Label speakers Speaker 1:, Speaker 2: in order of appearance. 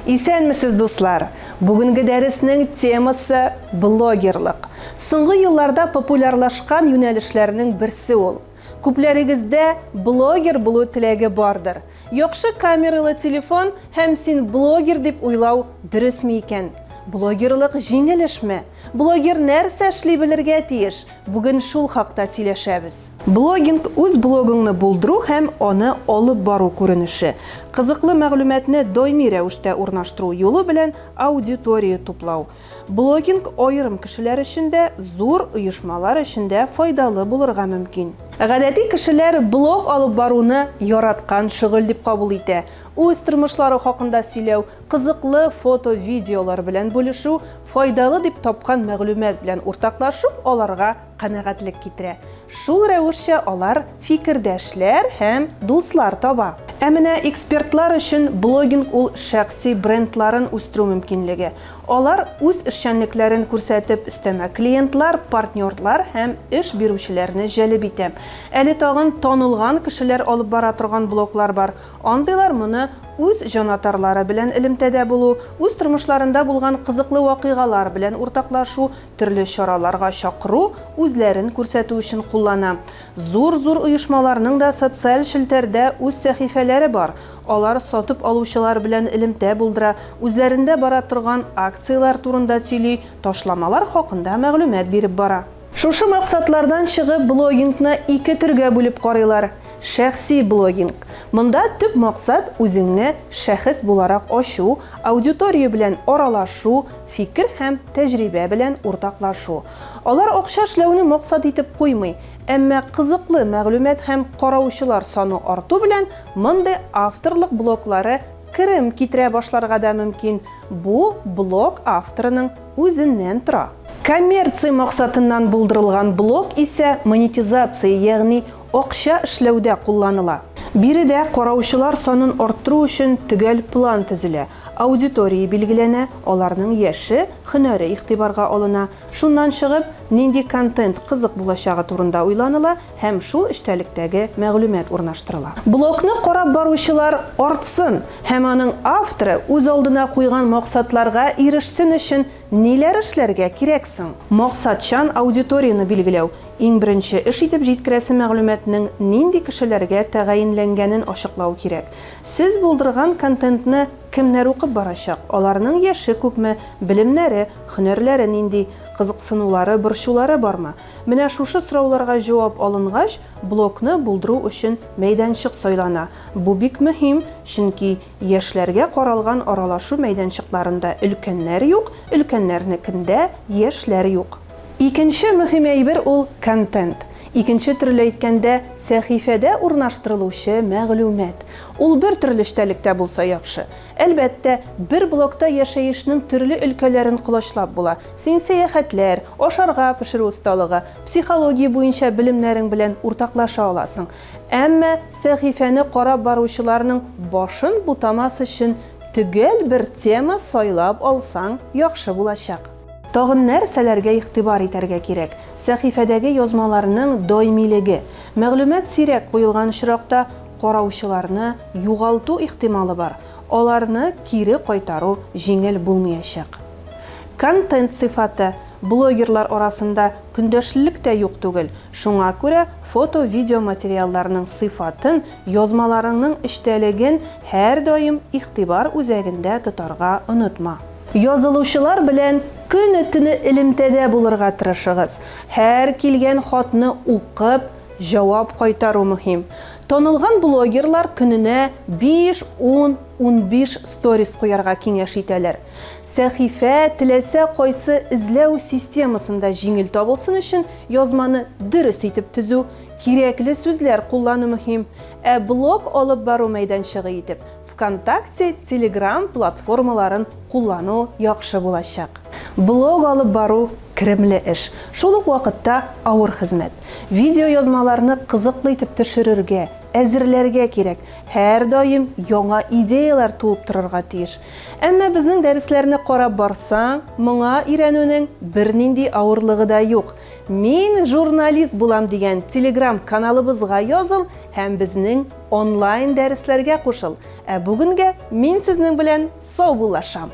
Speaker 1: Исәнмесез дуслар? Бүгінгі дәріснең темасы блогерлық. Соңгы елларда популярлашкан юнәлешләрнең берсе ул. Күпләрегездә блогер булу теләге бардыр. Яхшы камералы телефон һәм син блогер дип уйлау дөресме икән? Блогерлык җиңел эшме? Блогер нәрсә эшли белергә тиеш? Бүген шул хакта сөйләшәбез. Блогинг үз блогыңны булдыру һәм аны алып бару күренеше. Кызыклы мәгълүматны даими рәвештә урнаштыру юлы белән аудитория туплау. Блогинг аерым кешеләр өчен дә, зур оешмалар өчен дә файдалы булырга мөмкин. Гадәти кешеләр блог алып баруны яраткан шөгыль дип кабул итә. Үз тормышлары хакында сөйләү, кызыклы фото-видеолар белән бүлешү, файдалы дип тапкан мәгълүмат белән уртаклашып, аларга канәгатьлек китерә. Шул рәвешчә алар фикердәшләр һәм дуслар таба. Ә менә экспертлар өчен блогинг ул шәхси брендларын үстерү мөмкинлеге. Алар үз эшчәнлекләрен күрсәтеп, өстәмә клиентлар, партнерлар һәм эш бирүчеләрне җәлеп итә. Әле тагын танылган кешеләр алып бара торган блоглар бар. Андыйлар моны үз җанатарлары белән элемтәдә булу, үз тормышларында булган кызыклы вакыйгалар белән уртаклашу, төрле чараларга чакыру, үзләрен күрсәтү өчен куллана. Зур-зур оешмаларның да социаль челтәрдә үз сәхифәләре бар. Алар сатып алучылар белән элемтә булдыра, үзләрендә бара торган акциялар турында сөйли, ташламалар хакында мәгълүмат биреп бара. Шушы максатлардан чыгып блогингны ике төргә бүлеп карыйлар. Шәхси блогинг. Монда төп максат үзеңне шәхес буларак ачу, аудитория белән аралашу, фикер һәм тәҗрибә белән уртаклашу. Алар акча эшләүне максат итеп куймый, әмма кызыклы мәгълүмат һәм караучылар саны арту белән мондай авторлык блоглары кирем китерә башларга да мөмкин. Бу блог авторының үзеннән тора. Коммерция максатыннан булдырылган блог исә монетизация, ягъни акча эшләүдә кулланыла. Биредә караучылар санын арттыру өчен төгәл план төзелә. Аудитория билгеләнә, аларның яше, һөнәре игътибарга алына. Шуннан чыгып, нинди контент кызык булачагы турында уйланыла һәм шул эштәлектәге мәгълүмат урнаштырыла. Блогны карап баручылар артсын һәм аның авторы үз алдына куйган максатларга ирешсен өчен ниләр эшләргә кирәк соң? Максатчан аудиторияны билгеләү. Иң беренче эш итеп җиткерәсе мәгълүматның нинди кешеләргә тәгаенләнгәнен ачыклау кирәк. Сез булдырган контентны кемнәр укып барачак? Аларның яше күпме, белемнәре, һөнәрләре нинди, кызыксынулары, борчулары бармы? Менә шушы сорауларга җавап алынгач, блогны булдыру өчен мәйданчык сайлана. Бу бик мөһим, чөнки яшьләргә каралган аралашу мәйданчыкларында өлкәннәр юк, өлкәннәрнекендә яшьләр юк. Икенче мөһим әйбер ул контент. Икенче төрле әйткәндә, сәхифәдә урнаштырылучы мәгълүмат. Ул бер төрле эштәлектә булса яхшы. Әлбәттә, бер блогта яшәешнең төрле өлкәләрен кулачлап була. Син сәяхәтләр, ашарга пешерү осталыгы, психология буенча белемнәрең белән уртаклаша аласың. Әмма сәхифәне карап баручыларның башын бутамас өчен төгәл бер тема сайлап алсаң яхшы булачак. Тагын нәрсәләргә игътибар итәргә кирәк? Сәхифәдәге язмаларның даимилеге. Мәгълүмат сирәк куелган очракта караучыларны югалту ихтималы бар. Аларны кире кайтару җиңел булмаячак. Контент сыйфаты. Блогерлар арасында көндәшлек тә юк түгел. Шуңа күрә фото-видео материалларның сыйфатын, язмаларының эчтәлеген һәр даим игътибар үзәгендә тотарга онытма. Язылучылар белән көне-төне элемтәдә булырга тырышыгыз. Һәр килгән хатны укып, җавап кайтару мөһим. Танылган блогерлар көненә 5, 10, 15 сторис куярга киңәш итәләр. Сәхифә теләсә кайсы эзләү системасында җиңел табылсын өчен язманы дөрес итеп төзү, кирәкле сүзләр куллану мөһим. Ә блог алып бару мәйданчыгы итеп ВКонтакте, Telegram платформаларын куллану яхшы булачак. Блог алып бару киремле эш. Шул ук вакытта авыр хезмәт. Видео язмаларны кызыклы итеп төшерергә, әзерләргә кирәк. Һәр даим яңа идеялар туып торырга тиеш. Әмма безнең дәресләрне карап барсаң, моңа өйрәнүнең бернинди авырлыгы да юк. Мин журналист булам дигән Telegram каналыбызга языл һәм безнең онлайн дәресләргә кушыл. Бүгенгә мин сезнең белән сау булашам.